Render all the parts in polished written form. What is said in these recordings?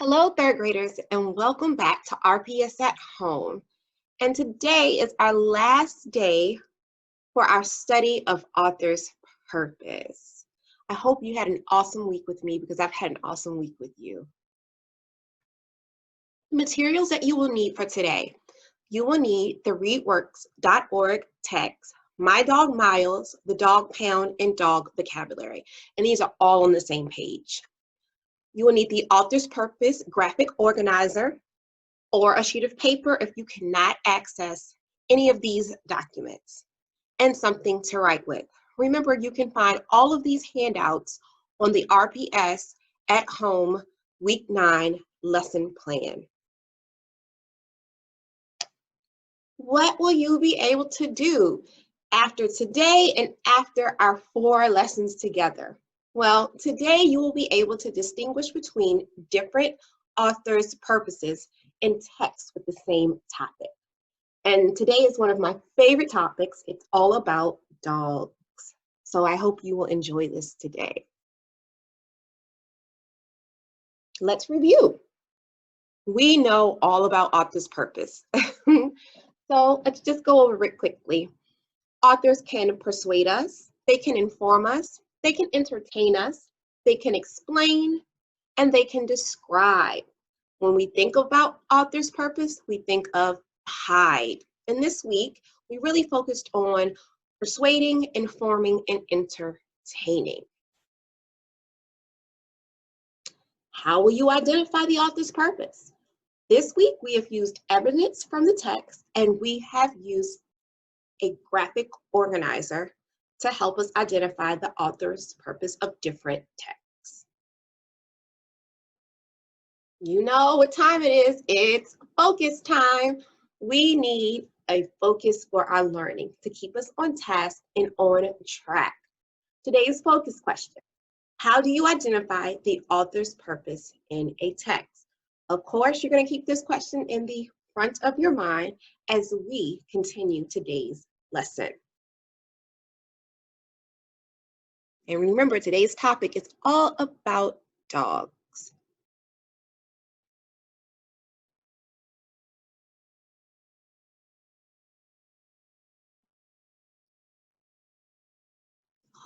Hello, third graders, and welcome back to RPS at Home. And today is our last day for our study of Author's Purpose. I hope you had an awesome week with me because I've had an awesome week with you. Materials that you will need for today. You will need the readworks.org text, My Dog Miles, the Dog Pound, and Dog Vocabulary. And these are all on the same page. You will need the Author's Purpose graphic organizer or a sheet of paper if you cannot access any of these documents, and something to write with. Remember, you can find all of these handouts on the RPS at Home Week 9 lesson plan. What will you be able to do after today and after our 4 lessons together? Well, today you will be able to distinguish between different authors' purposes in text with the same topic. And today is one of my favorite topics. It's all about dogs. So I hope you will enjoy this today. Let's review. We know all about author's purpose. So let's just go over it quickly. Authors can persuade us, they can inform us, they can entertain us, they can explain, and they can describe. When we think about author's purpose, we think of hide. And this week, we really focused on persuading, informing, and entertaining. How will you identify the author's purpose? This week, we have used evidence from the text, and we have used a graphic organizer to help us identify the author's purpose of different texts. You know what time it is. It's focus time. We need a focus for our learning to keep us on task and on track. Today's focus question: how do you identify the author's purpose in a text? Of course, you're going to keep this question in the front of your mind as we continue today's lesson. And remember, today's topic is all about dogs.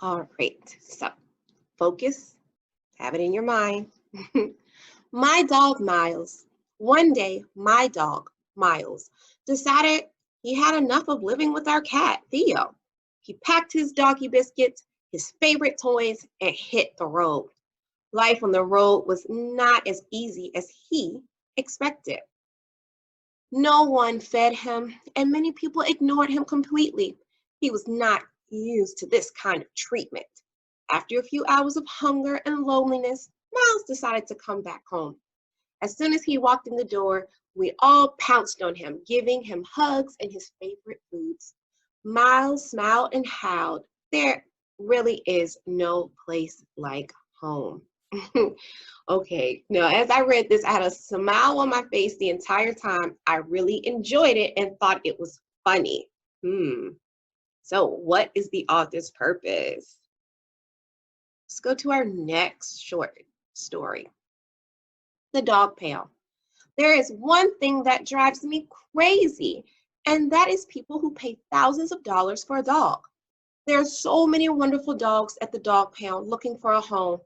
All right, so focus, have it in your mind. My dog, Miles. One day, my dog, Miles, decided he had enough of living with our cat, Theo. He packed his doggy biscuits, his favorite toys, and hit the road. Life on the road was not as easy as he expected. No one fed him, and many people ignored him completely. He was not used to this kind of treatment. After a few hours of hunger and loneliness, Miles decided to come back home. As soon as he walked in the door, we all pounced on him, giving him hugs and his favorite foods. Miles smiled and howled. There really is no place like home. Okay, now as I read this, I had a smile on my face the entire time. I really enjoyed it and thought it was funny. So what is the author's purpose? Let's go to our next short story. The Dog Pound. There is one thing that drives me crazy, and that is people who pay thousands of dollars for a dog. There are so many wonderful dogs at the dog pound looking for a home.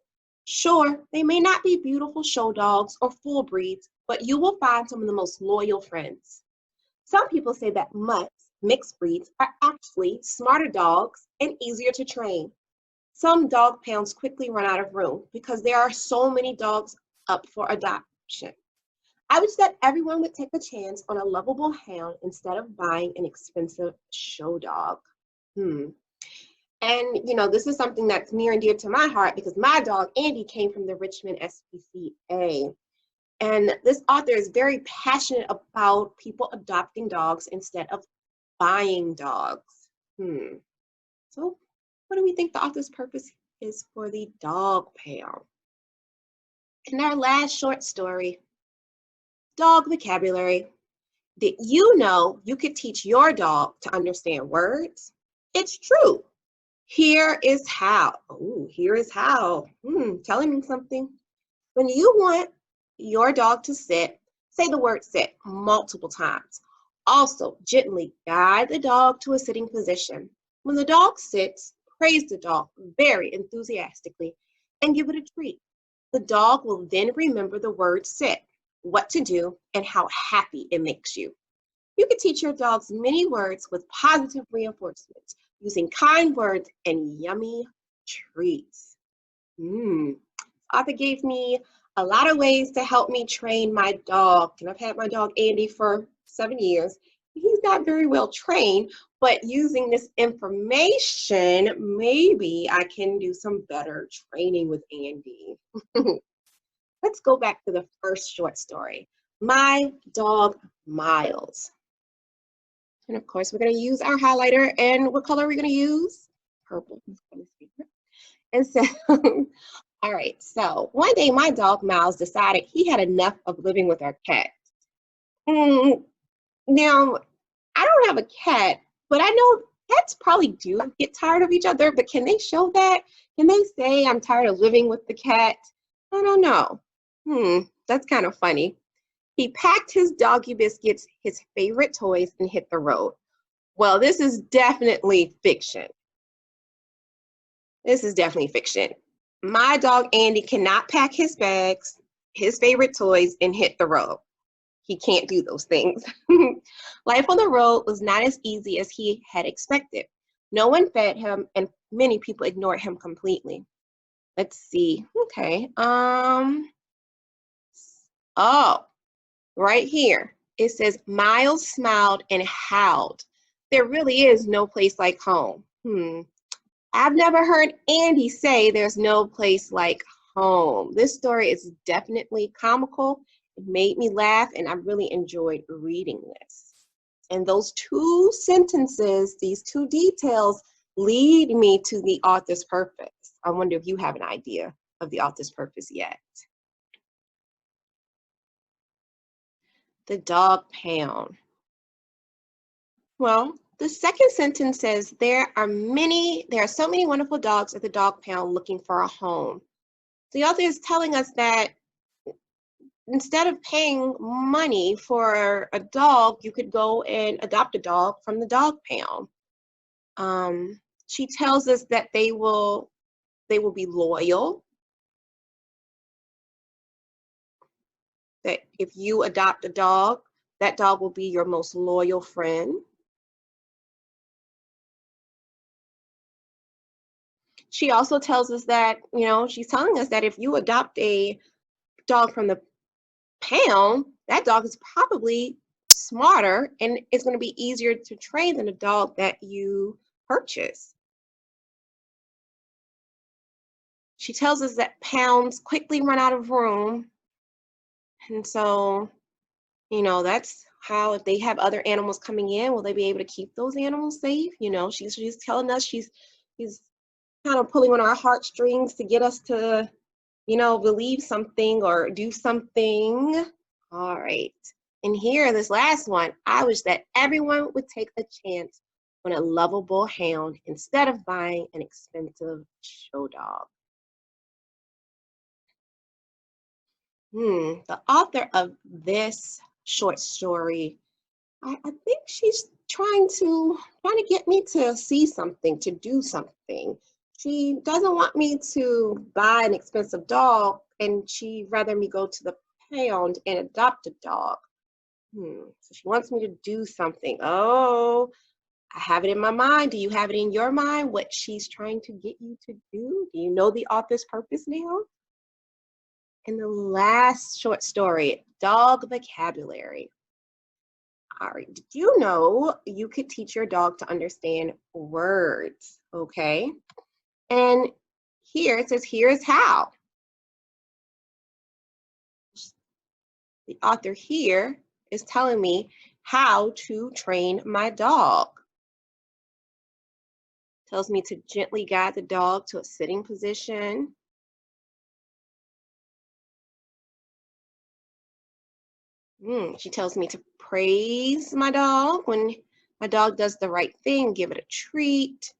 Sure, they may not be beautiful show dogs or full breeds, but you will find some of the most loyal friends. Some people say that mutts, mixed breeds, are actually smarter dogs and easier to train. Some dog pounds quickly run out of room because there are so many dogs up for adoption. I wish that everyone would take a chance on a lovable hound instead of buying an expensive show dog. And you know, this is something that's near and dear to my heart because my dog, Andy, came from the Richmond SPCA. And this author is very passionate about people adopting dogs instead of buying dogs. So what do we think the author's purpose is for the dog pound? In our last short story, Dog Vocabulary. Did you know you could teach your dog to understand words? It's true. Here is how. Here is how. Telling me something. When you want your dog to sit, say the word sit multiple times. Also, gently guide the dog to a sitting position. When the dog sits, praise the dog very enthusiastically and give it a treat. The dog will then remember the word sit, what to do, and how happy it makes you. You can teach your dogs many words with positive reinforcements using kind words and yummy treats. Author gave me a lot of ways to help me train my dog. And I've had my dog Andy for 7 years. He's not very well trained, but using this information, maybe I can do some better training with Andy. Let's go back to the first short story, My Dog Miles. And of course, we're going to use our highlighter. And what color are we going to use? Purple. And so, all right, so one day my dog Miles decided he had enough of living with our cat. Now, I don't have a cat, but I know cats probably do get tired of each other, but can they show that? Can they say, I'm tired of living with the cat? I don't know. That's kind of funny. He packed his doggy biscuits, his favorite toys, and hit the road. Well, this is definitely fiction. This is definitely fiction. My dog Andy cannot pack his bags, his favorite toys, and hit the road. He can't do those things. Life on the road was not as easy as he had expected. No one fed him, and many people ignored him completely. Let's see. Okay. Oh, right here. It says Miles smiled and howled. There really is no place like home. I've never heard Andy say there's no place like home. This story is definitely comical. It made me laugh, and I really enjoyed reading this. And those two sentences, these two details, lead me to the author's purpose. I wonder if you have an idea of the author's purpose yet. The dog pound. Well, the second sentence says there are so many wonderful dogs at the dog pound looking for a home. The author is telling us that instead of paying money for a dog, you could go and adopt a dog from the dog pound. She tells us that they will be loyal, that if you adopt a dog, that dog will be your most loyal friend. She also tells us that, she's telling us that if you adopt a dog from the pound, that dog is probably smarter and it's going to be easier to train than a dog that you purchase. She tells us that pounds quickly run out of room. And so, that's how, if they have other animals coming in, will they be able to keep those animals safe? She's telling us she's kind of pulling on our heartstrings to get us to, believe something or do something. All right. And here, this last one, I wish that everyone would take a chance on a lovable hound instead of buying an expensive show dog. The author of this short story, I think she's trying to get me to see something, to do something. She doesn't want me to buy an expensive dog, and she'd rather me go to the pound and adopt a dog. So she wants me to do something. Oh, I have it in my mind. Do you have it in your mind, what she's trying to get you to do? Do you know the author's purpose now? And the last short story, Dog Vocabulary. All right, did you know you could teach your dog to understand words? Okay. And here it says, here's how. The author here is telling me how to train my dog. Tells me to gently guide the dog to a sitting position. She tells me to praise my dog when my dog does the right thing, give it a treat.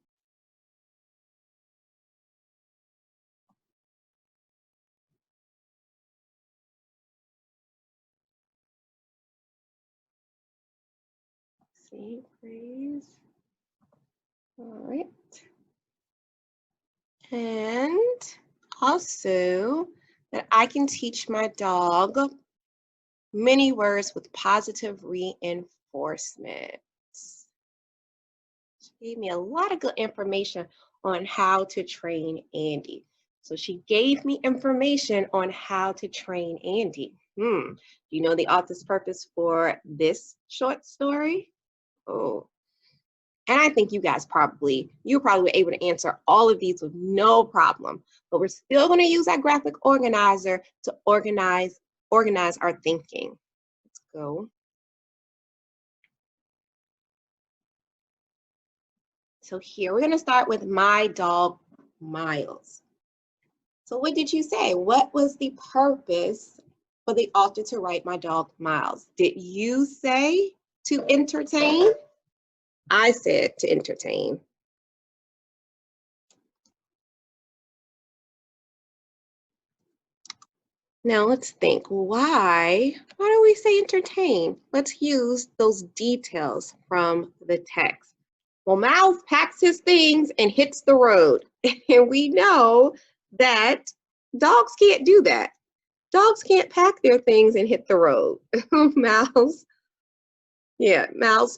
see, praise. All right. And also that I can teach my dog many words with positive reinforcement. She gave me a lot of good information on how to train Andy. So she gave me information on how to train Andy. Do you know the author's purpose for this short story? Oh, and I think you guys you probably were able to answer all of these with no problem, but we're still going to use our graphic organizer to organize our thinking. Let's go. So here we're going to start with my dog, Miles. So what did you say? What was the purpose for the author to write my dog, Miles? Did you say to entertain? I said to entertain. Now let's think, why do we say entertain? Let's use those details from the text. Well, Miles packs his things and hits the road. And we know that dogs can't do that. Dogs can't pack their things and hit the road. Miles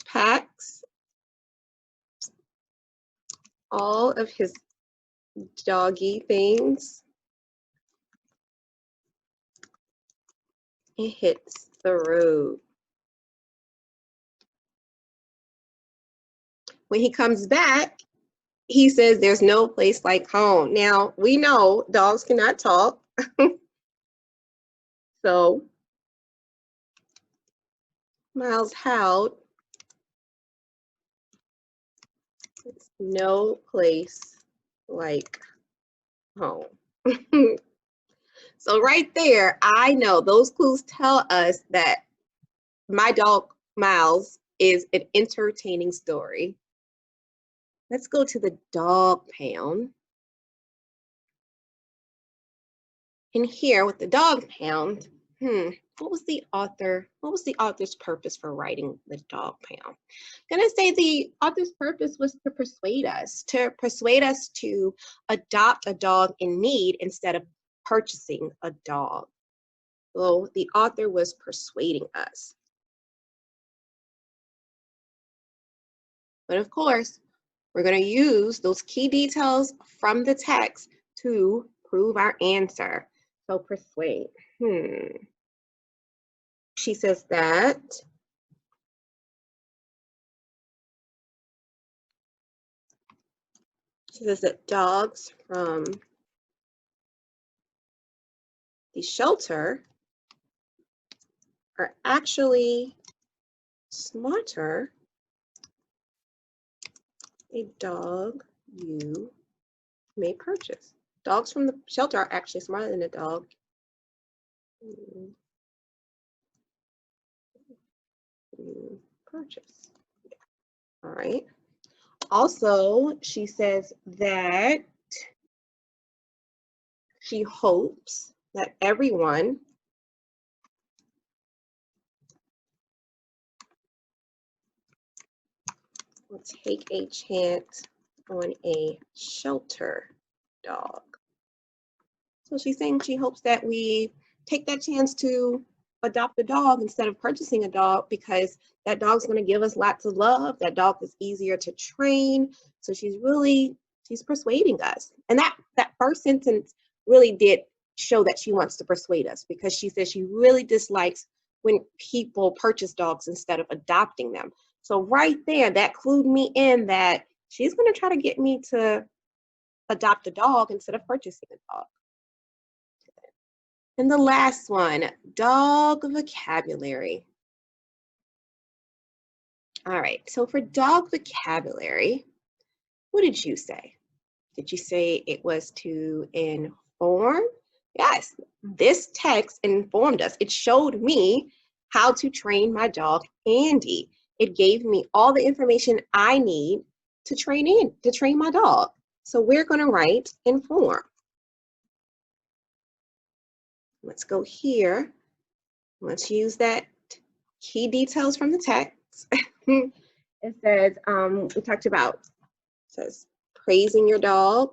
packs all of his doggy things and hits the road. When he comes back, he says there's no place like home. Now, we know dogs cannot talk. So Miles howled, "It's no place like home." So right there, I know those clues tell us that my dog, Miles, is an entertaining story. Let's go to the dog pound. And here with the dog pound, what was the author's purpose for writing the dog pound? I'm gonna say the author's purpose was to persuade us to adopt a dog in need instead of purchasing a dog. So the author was persuading us. But of course, we're gonna use those key details from the text to prove our answer. So persuade. She says that dogs from the shelter are actually smarter a dog you may purchase. Dogs from the shelter are actually smarter than a dog you purchase. All right. Also, she says that she hopes that everyone will take a chance on a shelter dog. So she's saying she hopes that we take that chance to adopt a dog instead of purchasing a dog, because that dog's going to give us lots of love. That dog is easier to train. So she's persuading us. And that first sentence really did show that she wants to persuade us, because she says she really dislikes when people purchase dogs instead of adopting them. So right there, that clued me in that she's going to try to get me to adopt a dog instead of purchasing a dog. And the last one, dog vocabulary. All right, so for dog vocabulary, what did you say? Did you say it was to inform? Yes, this text informed us. It showed me how to train my dog, Andy. It gave me all the information I need to train my dog. So we're going to write inform. Let's go here. Let's use that key details from the text. It says, we talked about, it says praising your dog.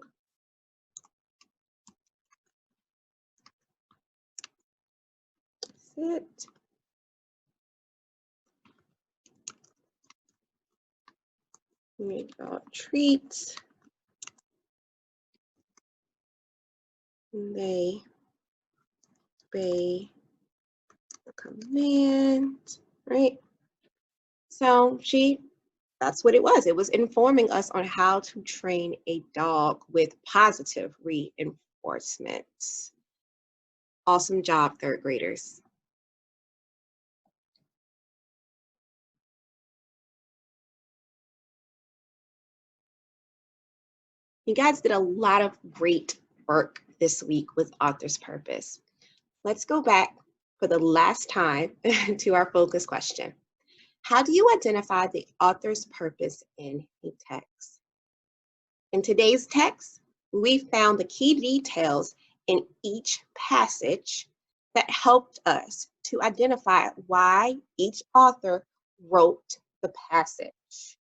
Sit. Make dog treats. They obey the command, right? So that's what it was. It was informing us on how to train a dog with positive reinforcements. Awesome job, third graders. You guys did a lot of great work this week with Author's Purpose. Let's go back for the last time to our focus question. How do you identify the author's purpose in a text? In today's text, we found the key details in each passage that helped us to identify why each author wrote the passage.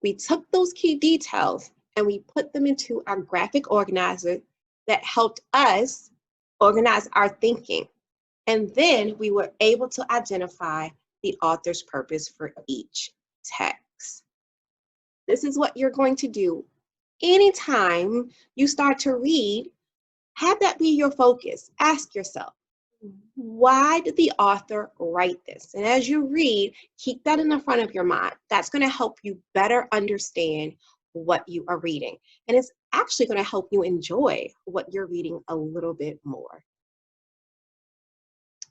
We took those key details and we put them into our graphic organizer that helped us organize our thinking. And then we were able to identify the author's purpose for each text. This is what you're going to do anytime you start to read. Have that be your focus. Ask yourself, why did the author write this? And as you read, keep that in the front of your mind. That's going to help you better understand what you are reading. And it's actually going to help you enjoy what you're reading a little bit more.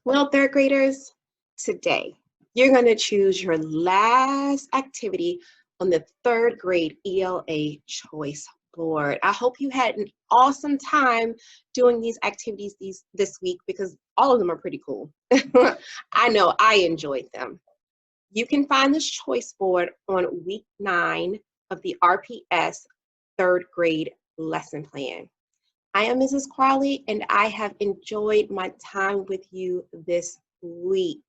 Well, third graders, today you're going to choose your last activity on the third grade ELA choice board. I hope you had an awesome time doing these activities this week because all of them are pretty cool. I know I enjoyed them. You can find this choice board on week 9 of the RPS third grade lesson plan. I am Mrs. Crowley, and I have enjoyed my time with you this week.